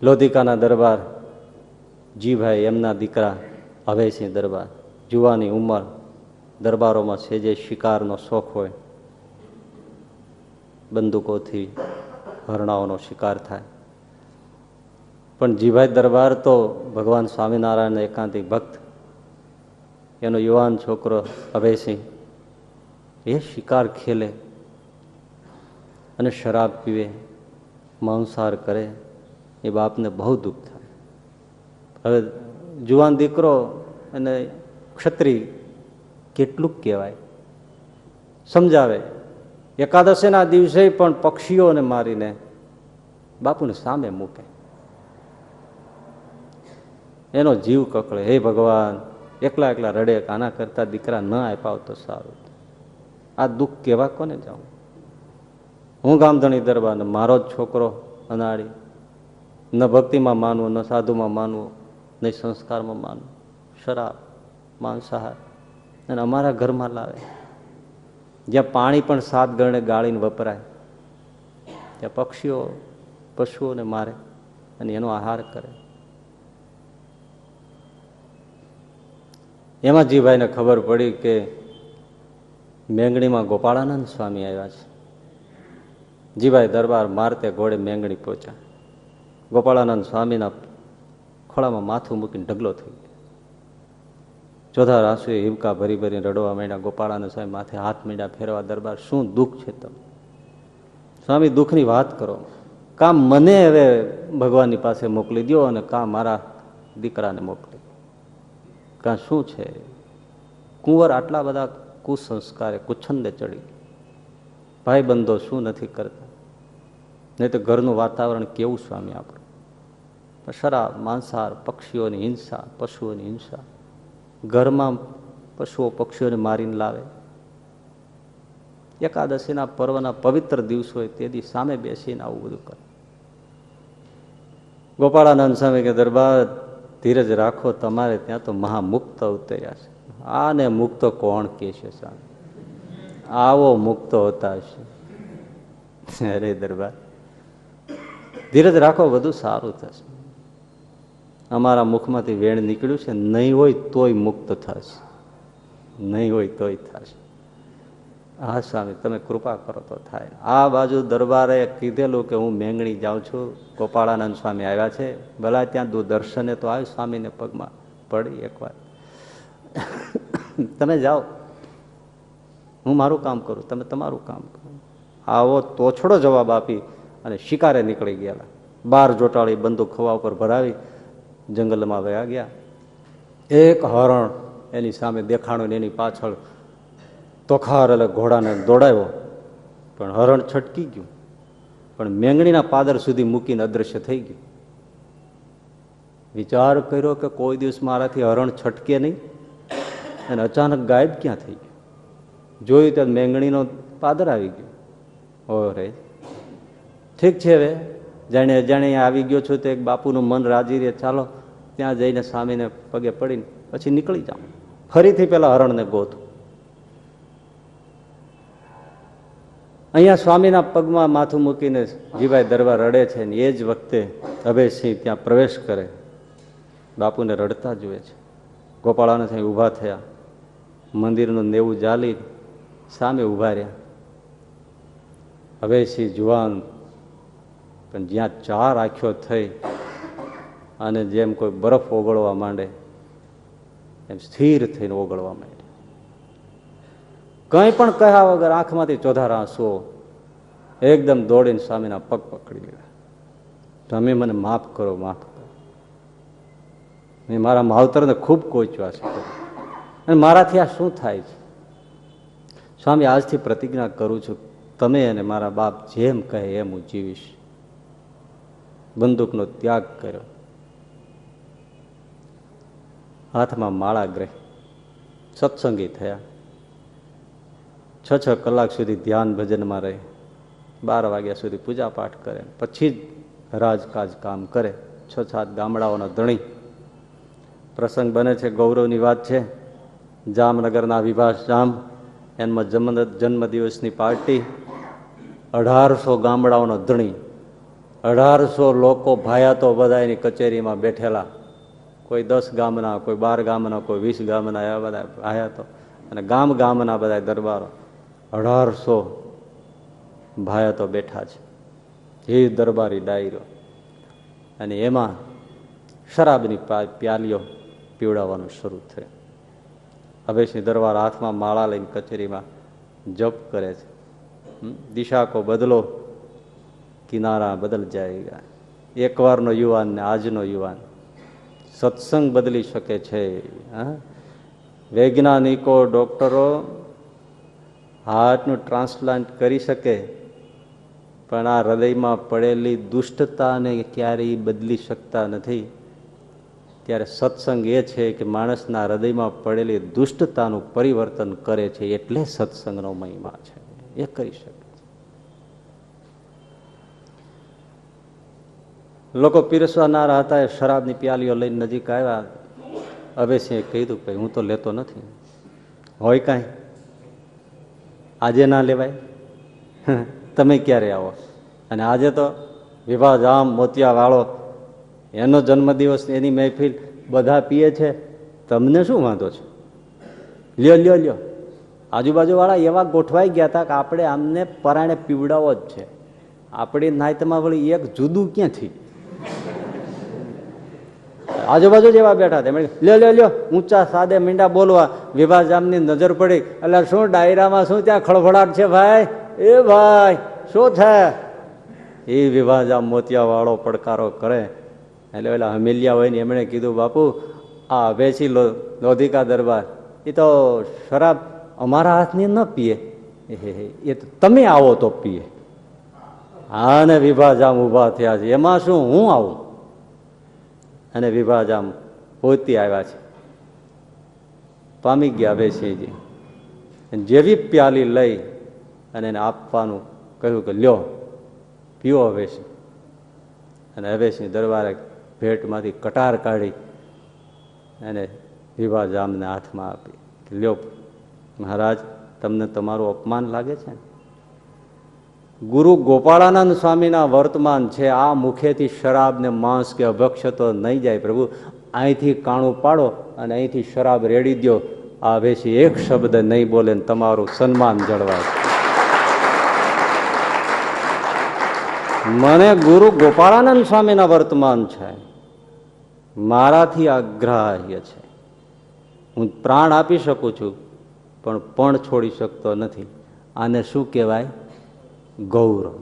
લોધિકાના દરબાર જીભાઈ એમના દીકરા અભયસિંહ દરબાર, જુવાની ઉંમર, દરબારોમાં છે જે શિકારનો શોખ હોય, બંદૂકોથી હરણાઓનો શિકાર થાય. પણ જીભાઈ દરબાર તો ભગવાન સ્વામિનારાયણ એકાંતિક ભક્ત, એનો યુવાન છોકરો અભયસિંહ એ શિકાર ખેલે અને શરાબ પીવે, માંસાહાર કરે, એ બાપને બહુ દુઃખ થાય. હવે જુવાન દીકરો અને ક્ષત્રિય કેટલું કહેવાય, સમજાવે. એકાદશીના દિવસે પણ પક્ષીઓને મારીને બાપુને સામે મૂકે. એનો જીવ કકળે, હે ભગવાન, એકલા એકલા રડે, આના કરતા દીકરા ન આપ્યા તો સારું. આ દુઃખ કેવા કોને જાઉં? હું ગામધણી દરબારને મારો જ છોકરો અનાળી, ન ભક્તિમાં માનવું, ન સાધુમાં માનવું, ન સંસ્કારમાં માનવું, શરાબ, માંસાહાર, અને અમારા ઘરમાં લાવે, જ્યાં પાણી પણ 7 ગણે ગાળીને વપરાય, ત્યાં પક્ષીઓ પશુઓને મારે અને એનો આહાર કરે. એમાં જીભાઈને ખબર પડી કે મેંગણીમાં ગોપાળાનંદ સ્વામી આવ્યા છે. જીભાઈ દરબાર મારતે ઘોડે મેંગણી પહોંચ્યા. ગોપાળાનંદ સ્વામીના ખોળામાં માથું મૂકીને ઢગલો થઈ ગયો. ચોથા આંસુએ હિબકા ભરી ભરીને રડવા માંડ્યા. ગોપાળાનંદ સ્વામી માથે હાથ મીંડ્યા ફેરવા. દરબાર, શું દુઃખ છે તમે? સ્વામી, દુઃખની વાત કરો. કાં મને હવે ભગવાનની પાસે મોકલી દો અને કાં મારા દીકરાને મોકલી. કાં શું છે? કુંવર આટલા બધા કુસંસ્કારે કુછંદે ચડી, ભાઈ બંધો શું નથી કરતા? નહીં તો ઘરનું વાતાવરણ કેવું સ્વામી આપણું? શરાબ, માંસાહાર, પક્ષીઓની હિંસા, પશુઓની હિંસા, ઘરમાં પશુઓ પક્ષીઓને મારીને લાવે. એકાદશીના પર્વના પવિત્ર દિવસો હોય તે દી સામે બેસીને આવું બધું કરે. ગોપાળાનંદ સ્વામી કે દરબાર, ધીરજ રાખો, તમારે ત્યાં તો મહામુક્ત અવતર્યા છે. આને મુક્ત કોણ કે છે સ્વામી? આવો મુક્ત હોતા હશે. અરે દરબાર, ધીરજ રાખો, બધું સારું થશે. અમારા મુખમાંથી વેણ નીકળ્યું છે, નહીં હોય તોય મુક્ત થશે, નહીં હોય તોય થશે. હા સ્વામી, તમે કૃપા કરો તો થાય. આ બાજુ દરબારે કીધેલું કે હું મેંગણી જાઉં છું, ગોપાળાનંદ સ્વામી આવ્યા છે, ભલા ત્યાં દર્શને તો આવ્યું, સ્વામીને પગમાં પડી એકવાર. તમે જાઓ, હું મારું કામ કરું, તમે તમારું કામ કરો. આવો તોછડો જવાબ આપી અને શિકારે નીકળી ગયેલા. 12 જોટાળી બંદૂક ખવા ઉપર ભરાવી જંગલમાં વયા ગયા. એક હરણ એની સામે દેખાણું ને એની પાછળ તોખાર એટલે ઘોડાને દોડાવ્યો, પણ હરણ છટકી ગયું, પણ મેંગણીના પાદર સુધી મૂકીને અદ્રશ્ય થઈ ગયું. વિચાર કર્યો કે કોઈ દિવસ મારાથી હરણ છટકે નહીં, અને અચાનક ગાયબ ક્યાં થઈ ગયું. જોયું ત્યાં મેંગણીનો પાદર આવી ગયો. ઓરે, ઠીક છે, હવે જાણે અજાણે આવી ગયો છું તો એક બાપુનું મન રાજી રહે, ચાલો ત્યાં જઈને સ્વામીને પગે પડીને પછી નીકળી જાઉં, ફરીથી પેલા હરણને ગોતું. અહીંયા સ્વામીના પગમાં માથું મૂકીને જીભાઈ દરબાર રડે છે, ને એ જ વખતે અભયસિંહ ત્યાં પ્રવેશ કરે, બાપુને રડતા જુએ છે. ગોપાળાનંદ સાહેબ ઊભા થયા, મંદિરનું નેવું જાલી સામે ઊભા રહ્યા. અભયસિંહ જુવાન, પણ જ્યાં 4 આંખો થઈ અને જેમ કોઈ બરફ ઓગળવા માંડે એમ સ્થિર થઈને ઓગળવા માંડે. કંઈ પણ કહ્યા વગર આંખમાંથી ચોધારા આંસુઓ એકદમ દોડીને સ્વામીના પગ પકડી લીધા. તમે મને માફ કરો, માફ કરો. મેં મારા માવતરને ખૂબ કોચ્યા છે, અને મારાથી આ શું થાય છે? સ્વામી, આજથી પ્રતિજ્ઞા કરું છું, તમે અને મારા બાપ જેમ કહે એમ હું જીવીશ. બંદૂકનો ત્યાગ કર્યો, હાથમાં માળા ગ્રહી, સત્સંગી થયા. 6 કલાક સુધી ધ્યાન ભજનમાં રહે, 12 વાગ્યા સુધી પૂજા પાઠ કરે, પછી જ રાજકાજ કામ કરે. 6-7 ગામડાઓના ધણી. પ્રસંગ બને છે, ગૌરવની વાત છે, જામનગરના વિભાસ જામ, એમાં જન્મદિવસની પાર્ટી, 1800 ગામડાઓનો ધણી, 1800 લોકો ભાયાતો બધા એની કચેરીમાં બેઠેલા, કોઈ 10 ગામના, કોઈ 12 ગામના, કોઈ 20 ગામના, એવા બધા ભાયાતો, અને ગામના બધા દરબારો, 1800 ભાયાતો બેઠા છે. એ દરબારી ડાયરો, અને એમાં શરાબની પ્યાલીઓ પીવડાવવાનું શરૂ થયું. અભયસિંહ દરબાર હાથમાં માળા લઈને કચેરીમાં જપ કરે છે. દિશા કો બદલો, કિનારા બદલ જાયગા. એકવારનો યુવાન ને આજનો યુવાન સત્સંગ બદલી શકે છે. વૈજ્ઞાનિકો, ડોક્ટરો હાર્ટનું ટ્રાન્સપ્લાન્ટ કરી શકે, પણ આ હૃદયમાં પડેલી દુષ્ટતાને ક્યારેય બદલી શકતા નથી. ત્યારે સત્સંગ એ છે કે માણસના હૃદયમાં પડેલી દુષ્ટતાનું પરિવર્તન કરે છે. એટલે સત્સંગનો મહિમા છે, એ કરી શકે. લોકો પીરસવાનારા હતા, એ શરાબની પ્યાલીઓ લઈને નજીક આવ્યા. અભયસિંહે કીધું કે હું તો લેતો નથી. હોય કાંઈ, આજે ના લેવાય, તમે ક્યારે આવો? અને આજે તો વિભા જામ મોતિયા વાળો, એનો જન્મદિવસ, એની મહેફિલ, બધા પીએ છે, તમને શું વાંધો છે? લ્યો લ્યો લ્યો. આજુબાજુ વાળા એવા ગોઠવાઈ ગયા હતા કે આપણે આમને પરાણે પીવડાવો જ છે. આપણી નાયતમાં વળી એક જુદું ક્યાંથી? આજુબાજુ જ એવા બેઠા હતા. લ્યો લ્યો લ્યો, ઊંચા સાદે મીંડા બોલવા. વિભા જામની નજર પડી, એટલે શું ડાયરામાં શું ત્યાં ખળભળાટ છે ભાઈ? એ ભાઈ શું છે? એ વિભા જામ મોતિયા વાળો પડકારો કરે. એટલે પેલા હમેલિયા હોય ને એમણે કીધું, બાપુ આ અભયસિંહ લોધિકા દરબાર એ તો શરાબ અમારા હાથની ન પીએ, એ તો તમે આવો તો પીએ. હા, ને વિભા જામ ઉભા થયા છે, એમાં શું, હું આવું? અને વિભા જામ પોતી આવ્યા છે, પામી ગયા અભયસિંહજી. જેવી પ્યાલી લઈ અને એને આપવાનું કહ્યું કે લ્યો પીઓ અભયસિંહ. અને અભયસિંહ દરબારે ભેટમાંથી કટાર કાઢી અને વિભા જામને હાથમાં આપી. લ્યો મહારાજ, તમને તમારું અપમાન લાગે છે? ગુરુ ગોપાળાનંદ સ્વામીના વર્તમાન છે, આ મુખેથી શરાબ ને માંસ કે અભક્ષ્ય તો નહીં જાય પ્રભુ. અહીંથી કાણું પાડો અને અહીંથી શરાબ રેડી દો. આ અભયસિંહ એક શબ્દ નહીં બોલે ને તમારું સન્માન જળવાય. મને ગુરુ ગોપાળાનંદ સ્વામીના વર્તમાન છે, મારાથી અગ્રાહ્ય છે. હું પ્રાણ આપી શકું છું, પણ છોડી શકતો નથી. આને શું કહેવાય? ગૌરવ.